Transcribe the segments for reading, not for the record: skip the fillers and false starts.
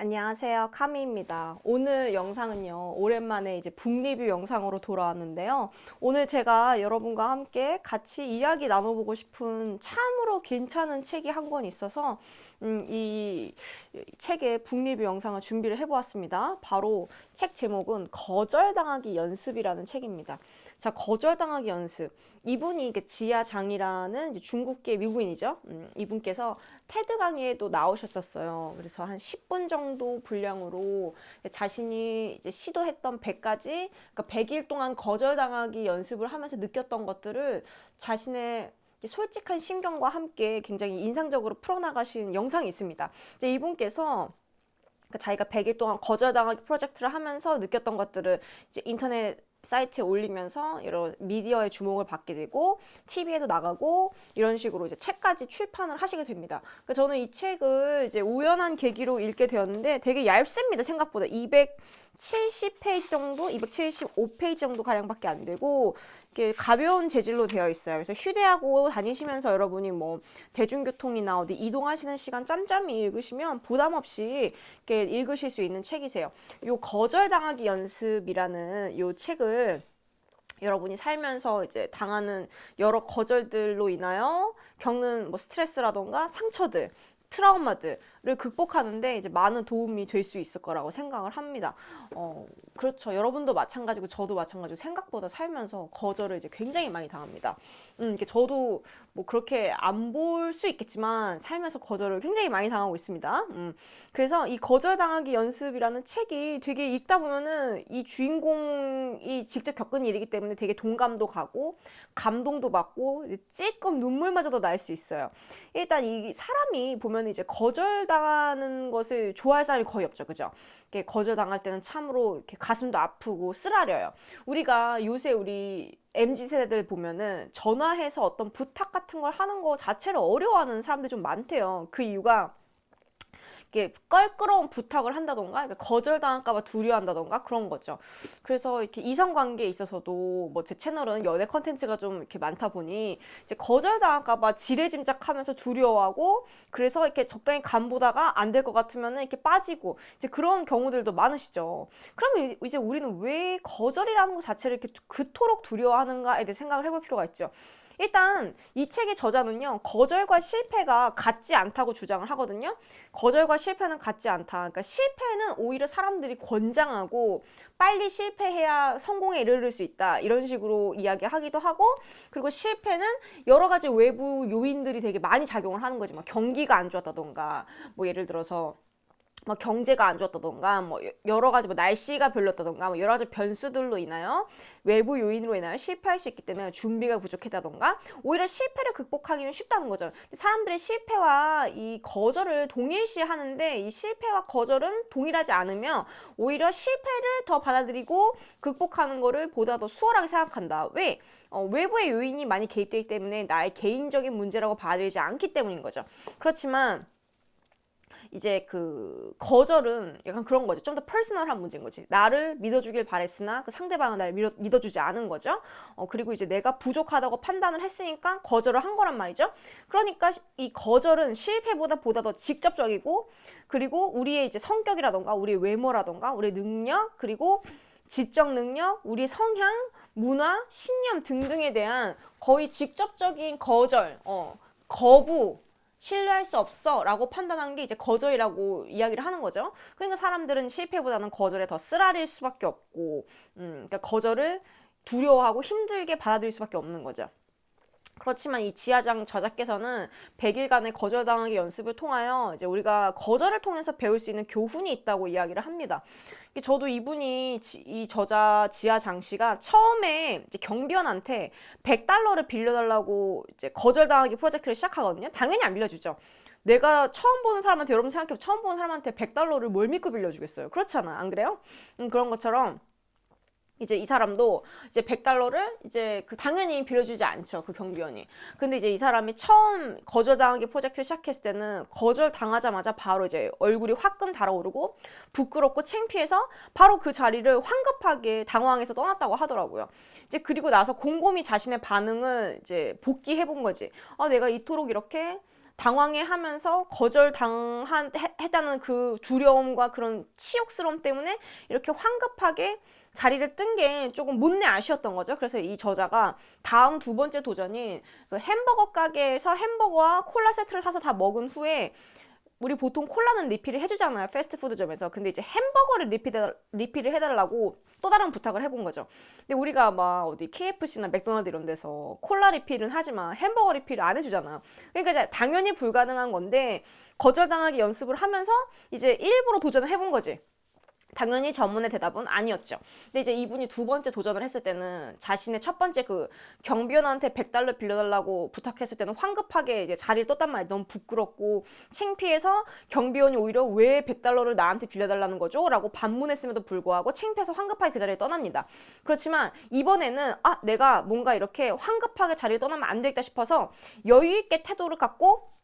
안녕하세요. 카미입니다. 오늘 영상은요, 오랜만에 이제 북 리뷰 영상으로 돌아왔는데요. 오늘 제가 여러분과 함께 같이 이야기 나눠보고 싶은 참으로 괜찮은 책이 한 권 있어서 이 책의 북 리뷰 영상을 준비를 해보았습니다. 바로 책 제목은 거절당하기 연습이라는 책입니다. 자, 거절당하기 연습. 이분이 이게 지아장이라는 이제 중국계 미국인이죠. 이분께서 테드 강의에도 나오셨었어요. 그래서 한 10분 정도 분량으로 자신이 이제 시도했던 100가지, 그러니까 100일 동안 거절당하기 연습을 하면서 느꼈던 것들을 자신의 솔직한 신경과 함께 굉장히 인상적으로 풀어나가신 영상이 있습니다. 이제 이분께서 자기가 100일 동안 거절당하기 프로젝트를 하면서 느꼈던 것들을 이제 인터넷 사이트에 올리면서 여러 미디어의 주목을 받게 되고 TV에도 나가고 이런 식으로 이제 책까지 출판을 하시게 됩니다. 그러니까 저는 이 책을 이제 우연한 계기로 읽게 되었는데 되게 얇습니다. 생각보다 270페이지 정도, 275페이지 정도 가량밖에 안 되고 이렇게 가벼운 재질로 되어 있어요. 그래서 휴대하고 다니시면서 여러분이 뭐 대중교통이나 어디 이동하시는 시간 짬짬이 읽으시면 부담 없이 이렇게 읽으실 수 있는 책이세요. 요 거절당하기 연습이라는 요 책을 여러분이 살면서 이제 당하는 여러 거절들로 인하여 겪는 뭐 스트레스라던가 상처들, 트라우마들을 극복하는데 이제 많은 도움이 될 수 있을 거라고 생각을 합니다. 그렇죠. 여러분도 마찬가지고 저도 마찬가지고 생각보다 살면서 거절을 이제 굉장히 많이 당합니다. 저도 뭐 그렇게 안 볼 수 있겠지만 살면서 거절을 굉장히 많이 당하고 있습니다. 그래서 이 거절당하기 연습이라는 책이 되게 읽다 보면은 이 주인공이 직접 겪은 일이기 때문에 되게 동감도 가고 감동도 받고 찔끔 눈물마저도 날 수 있어요. 일단 이 사람이 보면 이제 거절당하는 것을 좋아할 사람이 거의 없죠. 그죠? 이렇게 거절당할 때는 참으로 이렇게 가슴도 아프고 쓰라려요. 우리가 요새 우리 MZ 세대들 보면은 전화해서 어떤 부탁 같은 걸 하는 거 자체를 어려워하는 사람들이 좀 많대요. 그 이유가 껄끄러운 부탁을 한다던가, 그러니까 거절당할까봐 두려워한다던가 그런 거죠. 그래서 이렇게 이성관계에 있어서도 뭐 제 채널은 연애 컨텐츠가 좀 이렇게 많다 보니 이제 거절당할까봐 지레짐작하면서 두려워하고 그래서 이렇게 적당히 간 보다가 안 될 것 같으면은 이렇게 빠지고 이제 그런 경우들도 많으시죠. 그러면 이제 우리는 왜 거절이라는 것 자체를 이렇게 그토록 두려워하는가에 대해 생각을 해볼 필요가 있죠. 일단 이 책의 저자는요, 거절과 실패가 같지 않다고 주장을 하거든요. 거절과 실패는 같지 않다. 그러니까 실패는 오히려 사람들이 권장하고 빨리 실패해야 성공에 이르를 수 있다. 이런 식으로 이야기하기도 하고, 그리고 실패는 여러 가지 외부 요인들이 되게 많이 작용을 하는 거지. 막 경기가 안 좋았다던가, 뭐 예를 들어서 뭐 경제가 안 좋았다던가 뭐 여러 가지 뭐 날씨가 별로였다던가 뭐 여러 가지 변수들로 인하여 외부 요인으로 인하여 실패할 수 있기 때문에 준비가 부족했다던가 오히려 실패를 극복하기는 쉽다는 거죠. 사람들이 실패와 이 거절을 동일시하는데 이 실패와 거절은 동일하지 않으며 오히려 실패를 더 받아들이고 극복하는 거를 보다 더 수월하게 생각한다. 왜? 외부의 요인이 많이 개입되기 때문에 나의 개인적인 문제라고 받아들이지 않기 때문인 거죠. 그렇지만 이제 그 거절은 약간 그런 거죠. 좀 더 퍼스널한 문제인 거지. 나를 믿어주길 바랬으나 그 상대방은 나를 믿어주지 않은 거죠. 그리고 이제 내가 부족하다고 판단을 했으니까 거절을 한 거란 말이죠. 그러니까 이 거절은 실패보다 더 직접적이고 그리고 우리의 이제 성격이라던가 우리의 외모라던가 우리의 능력 그리고 지적 능력, 우리 성향, 문화, 신념 등등에 대한 거의 직접적인 거절, 거부 신뢰할 수 없어 라고 판단한 게 이제 거절이라고 이야기를 하는 거죠. 그러니까 사람들은 실패보다는 거절에 더 쓰라릴 수밖에 없고 그러니까 거절을 두려워하고 힘들게 받아들일 수밖에 없는 거죠. 그렇지만 이 지하장 저자께서는 100일간의 거절당하기 연습을 통하여 이제 우리가 거절을 통해서 배울 수 있는 교훈이 있다고 이야기를 합니다. 저도 이분이 이 저자 지하장 씨가 처음에 이제 경비원한테 $100를 빌려달라고 이제 거절당하기 프로젝트를 시작하거든요. 당연히 안 빌려주죠. 내가 처음 보는 사람한테 여러분 생각해보면 처음 보는 사람한테 $100를 뭘 믿고 빌려주겠어요. 그렇잖아, 안 그래요? 그런 것처럼. 이제 이 사람도 이제 $100를 이제 당연히 빌려주지 않죠. 그 경비원이. 근데 이제 이 사람이 처음 거절당하기 프로젝트를 시작했을 때는 거절당하자마자 바로 이제 얼굴이 화끈 달아오르고 부끄럽고 창피해서 바로 그 자리를 황급하게 당황해서 떠났다고 하더라고요. 이제 그리고 나서 곰곰이 자신의 반응을 이제 복기해 본 거지. 내가 이토록 이렇게 당황해하면서 거절당했다는 그 두려움과 그런 치욕스러움 때문에 이렇게 황급하게 자리를 뜬 게 조금 못내 아쉬웠던 거죠. 그래서 이 저자가 다음 두 번째 도전인 그 햄버거 가게에서 햄버거와 콜라 세트를 사서 다 먹은 후에 우리 보통 콜라는 리필을 해주잖아요. 패스트푸드점에서. 근데 이제 햄버거를 리필을 해달라고 또 다른 부탁을 해본 거죠. 근데 우리가 막 어디 KFC나 맥도날드 이런 데서 콜라 리필은 하지만 햄버거 리필을 안 해주잖아. 그러니까 이제 당연히 불가능한 건데 거절당하기 연습을 하면서 이제 일부러 도전을 해본 거지. 당연히 전문의 대답은 아니었죠. 근데 이제 이분이 두 번째 도전을 했을 때는 자신의 첫 번째 그 경비원한테 100달러 빌려달라고 부탁했을 때는 황급하게 이제 자리를 떴단 말이에요. 너무 부끄럽고 창피해서 경비원이 오히려 왜 100달러를 나한테 빌려달라는 거죠? 라고 반문했음에도 불구하고 창피해서 황급하게 그 자리를 떠납니다. 그렇지만 이번에는 내가 뭔가 이렇게 황급하게 자리를 떠나면 안 되겠다 싶어서 여유 있게 태도를 갖고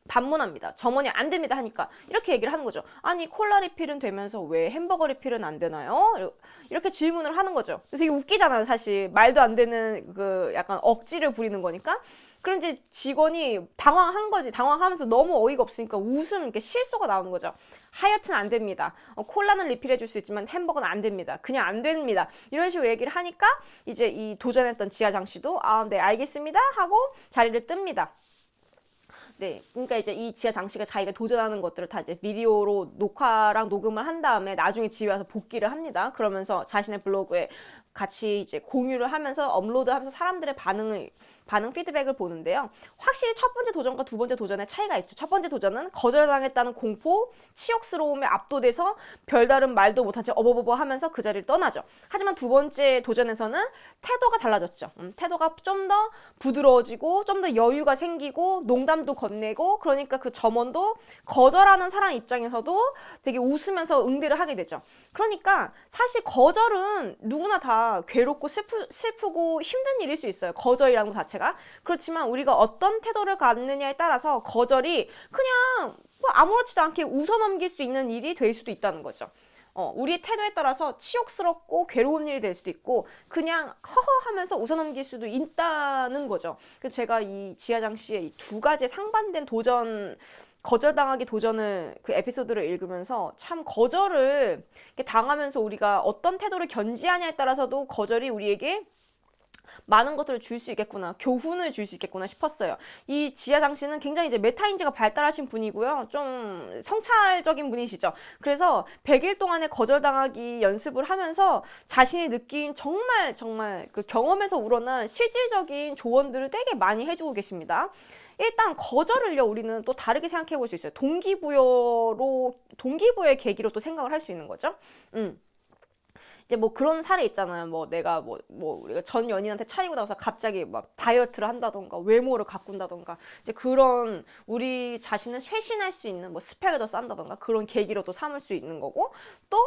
반문합니다. 점원이 안 됩니다 하니까 이렇게 얘기를 하는 거죠. 아니 콜라 리필은 되면서 왜 햄버거 리필은 안 되나요? 이렇게 질문을 하는 거죠. 되게 웃기잖아요. 사실 말도 안 되는 그 약간 억지를 부리는 거니까. 그런 이제 직원이 당황한 거지. 당황하면서 너무 어이가 없으니까 웃음 이렇게 실소가 나오는 거죠. 하여튼 안 됩니다. 콜라는 리필해 줄 수 있지만 햄버거는 안 됩니다. 그냥 안 됩니다. 이런 식으로 얘기를 하니까 이제 이 도전했던 지하장 씨도 네 알겠습니다 하고 자리를 뜹니다. 네, 그러니까 이제 이 지하 장씨가 자기가 도전하는 것들을 다 이제 비디오로 녹화랑 녹음을 한 다음에 나중에 집에 와서 복귀를 합니다. 그러면서 자신의 블로그에 같이 이제 공유를 하면서 업로드하면서 사람들의 반응 피드백을 보는데요. 확실히 첫 번째 도전과 두 번째 도전의 차이가 있죠. 첫 번째 도전은 거절당했다는 공포, 치욕스러움에 압도돼서 별다른 말도 못한 채 어버버버 하면서 그 자리를 떠나죠. 하지만 두 번째 도전에서는 태도가 달라졌죠. 태도가 좀 더 부드러워지고 좀 더 여유가 생기고 농담도 건네고 그러니까 그 점원도 거절하는 사람 입장에서도 되게 웃으면서 응대를 하게 되죠. 그러니까 사실 거절은 누구나 다 괴롭고 슬프고 힘든 일일 수 있어요. 거절이라는 것 자체가. 그렇지만 우리가 어떤 태도를 갖느냐에 따라서 거절이 그냥 뭐 아무렇지도 않게 웃어넘길 수 있는 일이 될 수도 있다는 거죠. 우리의 태도에 따라서 치욕스럽고 괴로운 일이 될 수도 있고 그냥 허허 하면서 웃어넘길 수도 있다는 거죠. 그래서 제가 이 지하장 씨의 이 두 가지 상반된 거절당하기 도전을 그 에피소드를 읽으면서 참 거절을 당하면서 우리가 어떤 태도를 견지하냐에 따라서도 거절이 우리에게 많은 것들을 줄 수 있겠구나, 교훈을 줄 수 있겠구나 싶었어요. 이 지하장 씨는 굉장히 이제 메타인지가 발달하신 분이고요. 좀 성찰적인 분이시죠. 그래서 100일 동안의 거절당하기 연습을 하면서 자신이 느낀 정말 그 경험에서 우러난 실질적인 조언들을 되게 많이 해주고 계십니다. 일단 거절을요 우리는 또 다르게 생각해 볼 수 있어요. 동기부여의 계기로 또 생각을 할 수 있는 거죠. 이제 뭐 그런 사례 있잖아요. 뭐 내가 우리가 전 연인한테 차이고 나서 갑자기 막 다이어트를 한다던가 외모를 가꾼다던가 이제 그런 우리 자신을 쇄신할 수 있는 뭐 스펙을 더 쌓는다던가 그런 계기로 또 삼을 수 있는 거고 또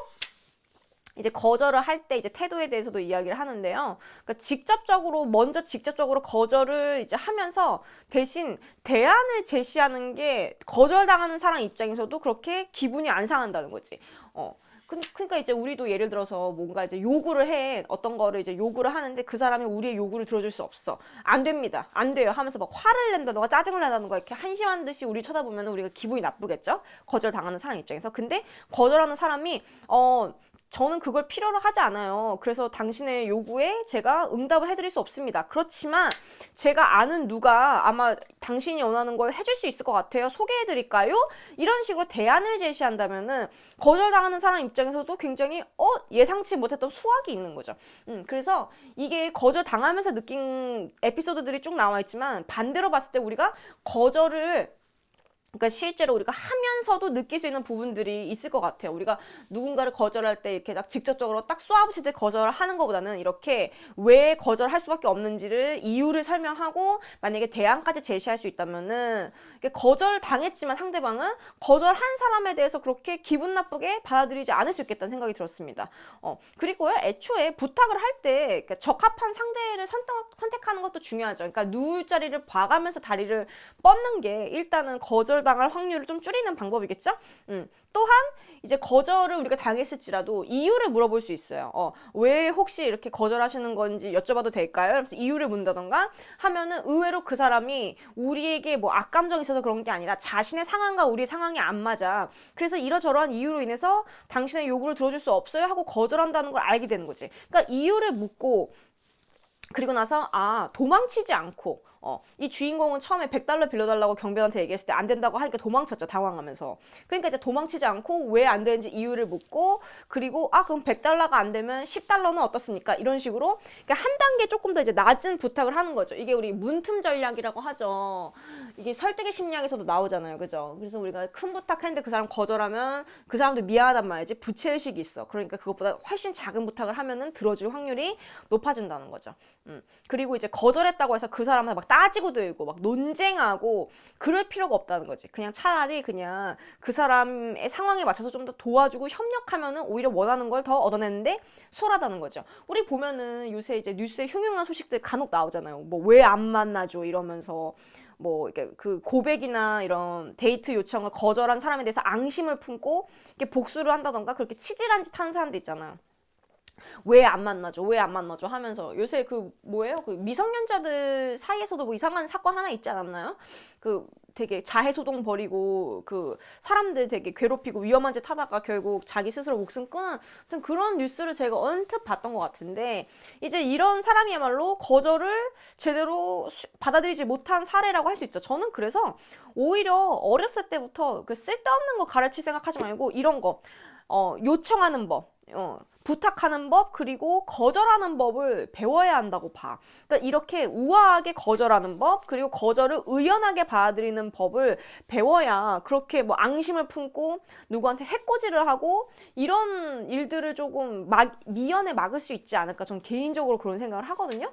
이제 거절을 할 때 이제 태도에 대해서도 이야기를 하는데요. 그러니까 직접적으로 거절을 이제 하면서 대신 대안을 제시하는 게 거절당하는 사람 입장에서도 그렇게 기분이 안 상한다는 거지. 그러니까 이제 우리도 예를 들어서 뭔가 이제 요구를 해. 어떤 거를 이제 요구를 하는데 그 사람이 우리의 요구를 들어줄 수 없어. 안 됩니다. 안 돼요. 하면서 막 화를 낸다던가 짜증을 내다던가 이렇게 한심한 듯이 우리 쳐다보면 우리가 기분이 나쁘겠죠? 거절당하는 사람 입장에서. 근데 거절하는 사람이 저는 그걸 필요로 하지 않아요. 그래서 당신의 요구에 제가 응답을 해드릴 수 없습니다. 그렇지만 제가 아는 누가 아마 당신이 원하는 걸 해줄 수 있을 것 같아요. 소개해드릴까요? 이런 식으로 대안을 제시한다면은 거절당하는 사람 입장에서도 굉장히 예상치 못했던 수확이 있는 거죠. 그래서 이게 거절당하면서 느낀 에피소드들이 쭉 나와 있지만 반대로 봤을 때 우리가 거절을 그러니까 실제로 우리가 하면서도 느낄 수 있는 부분들이 있을 것 같아요. 우리가 누군가를 거절할 때 이렇게 딱 직접적으로 딱 쏘아붙일 때 거절을 하는 것보다는 이렇게 왜 거절할 수밖에 없는지를 이유를 설명하고 만약에 대안까지 제시할 수 있다면은 거절 당했지만 상대방은 거절한 사람에 대해서 그렇게 기분 나쁘게 받아들이지 않을 수 있겠다는 생각이 들었습니다. 그리고요 애초에 부탁을 할 때 적합한 상대를 선택하는 것도 중요하죠. 그러니까 누울 자리를 봐가면서 다리를 뻗는 게 일단은 거절당할 확률을 좀 줄이는 방법이겠죠. 또한 이제 거절을 우리가 당했을지라도 이유를 물어볼 수 있어요. 왜 혹시 이렇게 거절하시는 건지 여쭤봐도 될까요? 그래서 이유를 묻는다던가 하면은 의외로 그 사람이 우리에게 뭐 악감정이 있어서 그런 게 아니라 자신의 상황과 우리의 상황이 안 맞아. 그래서 이러저러한 이유로 인해서 당신의 요구를 들어줄 수 없어요 하고 거절한다는 걸 알게 되는 거지. 그러니까 이유를 묻고 그리고 나서 도망치지 않고 이 주인공은 처음에 $100 빌려달라고 경비원한테 얘기했을 때 안 된다고 하니까 도망쳤죠. 당황하면서. 그러니까 이제 도망치지 않고 왜 안 되는지 이유를 묻고 그리고 그럼 $100가 안 되면 $10는 어떻습니까? 이런 식으로 그러니까 한 단계 조금 더 이제 낮은 부탁을 하는 거죠. 이게 우리 문틈 전략이라고 하죠. 이게 설득의 심리학에서도 나오잖아요. 그죠? 그래서 우리가 큰 부탁했는데 그 사람 거절하면 그 사람도 미안하단 말이지. 부채의식이 있어. 그러니까 그것보다 훨씬 작은 부탁을 하면은 들어줄 확률이 높아진다는 거죠. 그리고 이제 거절했다고 해서 그 사람한테 막 따지고 들고 막 논쟁하고 그럴 필요가 없다는 거지. 그냥 차라리 그냥 그 사람의 상황에 맞춰서 좀 더 도와주고 협력하면은 오히려 원하는 걸 더 얻어내는데 수월하다는 거죠. 우리 보면은 요새 이제 뉴스에 흉흉한 소식들 간혹 나오잖아요. 뭐 왜 안 만나줘 이러면서 뭐 이렇게 그 고백이나 이런 데이트 요청을 거절한 사람에 대해서 앙심을 품고 이렇게 복수를 한다던가 그렇게 치질한 짓 하는 사람들 있잖아요. 왜 안 만나죠? 왜 안 만나죠? 하면서 요새 그 뭐예요? 그 미성년자들 사이에서도 뭐 이상한 사건 하나 있지 않았나요? 그 되게 자해 소동 벌이고 그 사람들 되게 괴롭히고 위험한 짓 하다가 결국 자기 스스로 목숨 끊은 하여튼 그런 뉴스를 제가 언뜻 봤던 것 같은데 이제 이런 사람이야말로 거절을 제대로 받아들이지 못한 사례라고 할 수 있죠. 저는 그래서 오히려 어렸을 때부터 그 쓸데없는 거 가르칠 생각하지 말고 이런 거 요청하는 법, 부탁하는 법, 그리고 거절하는 법을 배워야 한다고 봐. 그러니까 이렇게 우아하게 거절하는 법, 그리고 거절을 의연하게 받아들이는 법을 배워야 그렇게 뭐 앙심을 품고 누구한테 해코지를 하고 이런 일들을 조금 미연에 막을 수 있지 않을까. 저는 개인적으로 그런 생각을 하거든요.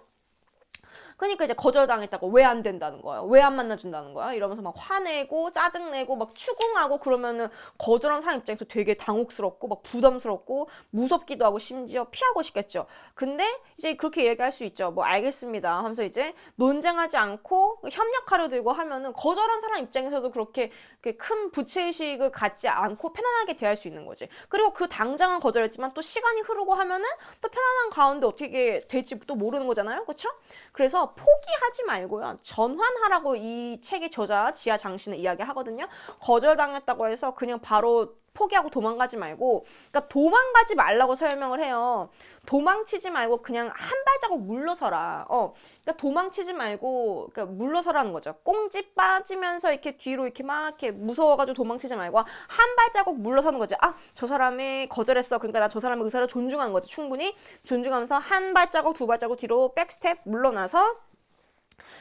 그러니까 이제 거절당했다고 왜 안 된다는 거야? 왜 안 만나준다는 거야? 이러면서 막 화내고 짜증내고 막 추궁하고 그러면은 거절한 사람 입장에서 되게 당혹스럽고 막 부담스럽고 무섭기도 하고 심지어 피하고 싶겠죠. 근데 이제 그렇게 얘기할 수 있죠. 뭐 알겠습니다 하면서 이제 논쟁하지 않고 협력하려 들고 하면은 거절한 사람 입장에서도 그렇게 큰 부채의식을 갖지 않고 편안하게 대할 수 있는 거지. 그리고 그 당장은 거절했지만 또 시간이 흐르고 하면은 또 편안한 가운데 어떻게 될지 또 모르는 거잖아요. 그렇죠? 그래서 포기하지 말고요. 전환하라고 이 책의 저자 지하 장씨는 이야기하거든요. 거절당했다고 해서 그냥 바로 포기하고 도망가지 말고 그러니까 도망가지 말라고 설명을 해요. 도망치지 말고 그냥 한 발자국 물러서라. 그러니까 도망치지 말고 그러니까 물러서라는 거죠. 꽁지 빠지면서 이렇게 뒤로 이렇게 막 이렇게 무서워가지고 도망치지 말고 한 발자국 물러서는 거지. 저 사람이 거절했어. 그러니까 나 저 사람의 의사를 존중하는 거지. 충분히 존중하면서 한 발자국 두 발자국 뒤로 백스텝 물러나서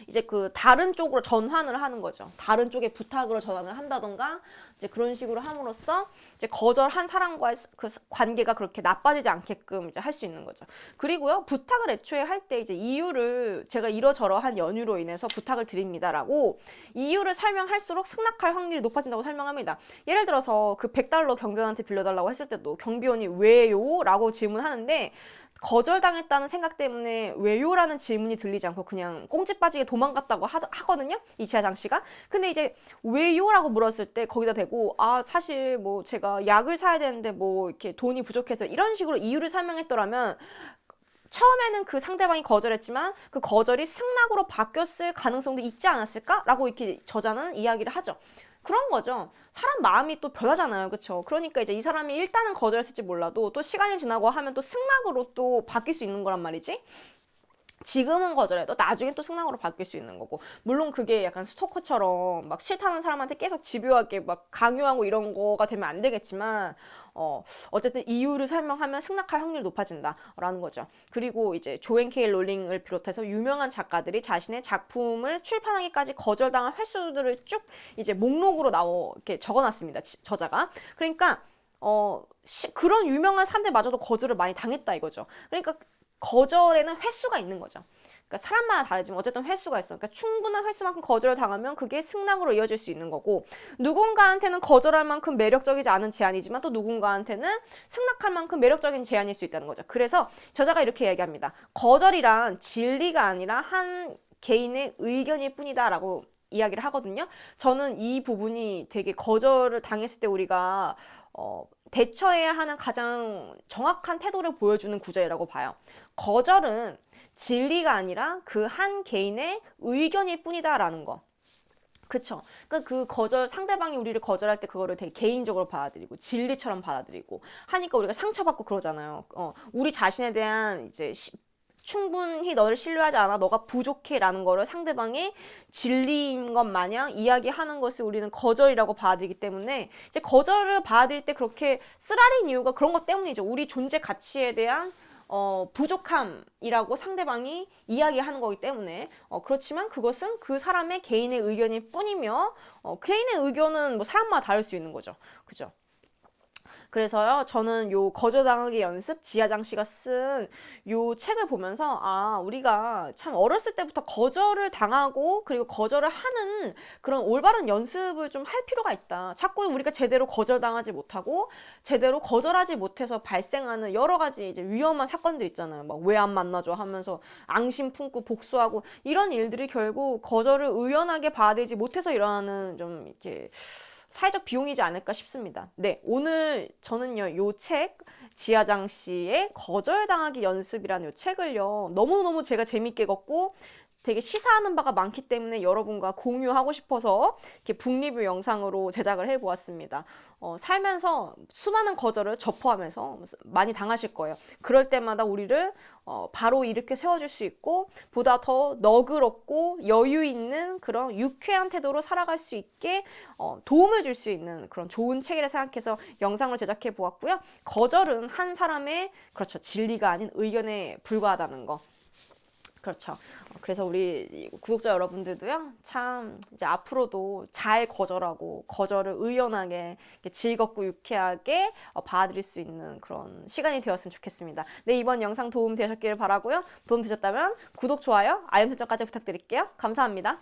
이제 그 다른 쪽으로 전환을 하는 거죠. 다른 쪽에 부탁으로 전환을 한다던가 이제 그런 식으로 함으로써 이제 거절한 사람과의 그 관계가 그렇게 나빠지지 않게끔 이제 할 수 있는 거죠. 그리고요, 부탁을 애초에 할 때 이제 이유를 제가 이러저러한 연유로 인해서 부탁을 드립니다라고 이유를 설명할수록 승낙할 확률이 높아진다고 설명합니다. 예를 들어서 그 $100 경비원한테 빌려달라고 했을 때도 경비원이 왜요? 라고 질문하는데 거절당했다는 생각 때문에 왜요라는 질문이 들리지 않고 그냥 꽁지 빠지게 도망갔다고 하거든요. 이 지하장 씨가. 근데 이제 왜요라고 물었을 때 거기다 대고 사실 뭐 제가 약을 사야 되는데 뭐 이렇게 돈이 부족해서 이런 식으로 이유를 설명했더라면 처음에는 그 상대방이 거절했지만 그 거절이 승낙으로 바뀌었을 가능성도 있지 않았을까라고 이렇게 저자는 이야기를 하죠. 그런 거죠. 사람 마음이 또 변하잖아요. 그렇죠? 그러니까 이제 이 사람이 일단은 거절했을지 몰라도 또 시간이 지나고 하면 또 승낙으로 또 바뀔 수 있는 거란 말이지. 지금은 거절해도 나중에 또 승낙으로 바뀔 수 있는 거고, 물론 그게 약간 스토커처럼 막 싫다는 사람한테 계속 집요하게 막 강요하고 이런 거가 되면 안 되겠지만 어쨌든 이유를 설명하면 승낙할 확률이 높아진다라는 거죠. 그리고 이제 조앤 케일 롤링을 비롯해서 유명한 작가들이 자신의 작품을 출판하기까지 거절당한 횟수들을 쭉 이제 목록으로 이렇게 적어놨습니다. 저자가. 그러니까 그런 유명한 사람들마저도 거절을 많이 당했다 이거죠. 그러니까 거절에는 횟수가 있는 거죠. 그러니까 사람마다 다르지만 어쨌든 횟수가 있어. 그러니까 충분한 횟수만큼 거절을 당하면 그게 승낙으로 이어질 수 있는 거고, 누군가한테는 거절할 만큼 매력적이지 않은 제안이지만 또 누군가한테는 승낙할 만큼 매력적인 제안일 수 있다는 거죠. 그래서 저자가 이렇게 얘기합니다. 거절이란 진리가 아니라 한 개인의 의견일 뿐이다 라고 이야기를 하거든요. 저는 이 부분이 되게 거절을 당했을 때 우리가 대처해야 하는 가장 정확한 태도를 보여주는 구절이라고 봐요. 거절은 진리가 아니라 그 한 개인의 의견일 뿐이다라는 거. 그쵸. 그러니까 그 거절, 상대방이 우리를 거절할 때 그거를 되게 개인적으로 받아들이고 진리처럼 받아들이고 하니까 우리가 상처받고 그러잖아요. 우리 자신에 대한 이제 충분히 너를 신뢰하지 않아, 너가 부족해 라는 거를 상대방의 진리인 것 마냥 이야기하는 것을 우리는 거절이라고 받아들이기 때문에 이제 거절을 받아들일 때 그렇게 쓰라린 이유가 그런 것 때문이죠. 우리 존재 가치에 대한 부족함이라고 상대방이 이야기하는 거기 때문에 그렇지만 그것은 그 사람의 개인의 의견일 뿐이며 개인의 의견은 뭐 사람마다 다를 수 있는 거죠. 그죠? 그래서요, 저는 요 거절당하기 연습, 지하장 씨가 쓴 요 책을 보면서, 아, 우리가 참 어렸을 때부터 거절을 당하고, 그리고 거절을 하는 그런 올바른 연습을 좀 할 필요가 있다. 자꾸 우리가 제대로 거절당하지 못하고, 제대로 거절하지 못해서 발생하는 여러 가지 이제 위험한 사건들 있잖아요. 막 왜 안 만나줘 하면서 앙심 품고 복수하고, 이런 일들이 결국 거절을 의연하게 받아들이지 못해서 일어나는 좀 이렇게 사회적 비용이지 않을까 싶습니다. 네, 오늘 저는요, 요 책, 지하장 씨의 거절당하기 연습이라는 요 책을요, 너무너무 제가 재밌게 읽었고, 되게 시사하는 바가 많기 때문에 여러분과 공유하고 싶어서 이렇게 북리뷰 영상으로 제작을 해보았습니다. 살면서 수많은 거절을 접하면서 많이 당하실 거예요. 그럴 때마다 우리를 바로 이렇게 세워줄 수 있고 보다 더 너그럽고 여유 있는 그런 유쾌한 태도로 살아갈 수 있게 도움을 줄 수 있는 그런 좋은 책이라 생각해서 영상을 제작해 보았고요. 거절은 한 사람의 그렇죠, 진리가 아닌 의견에 불과하다는 거. 그렇죠. 그래서 우리 구독자 여러분들도요, 참 이제 앞으로도 잘 거절하고 거절을 의연하게 즐겁고 유쾌하게 받아들일 수 있는 그런 시간이 되었으면 좋겠습니다. 네, 이번 영상 도움 되셨기를 바라고요. 도움 되셨다면 구독, 좋아요, 알림 설정까지 부탁드릴게요. 감사합니다.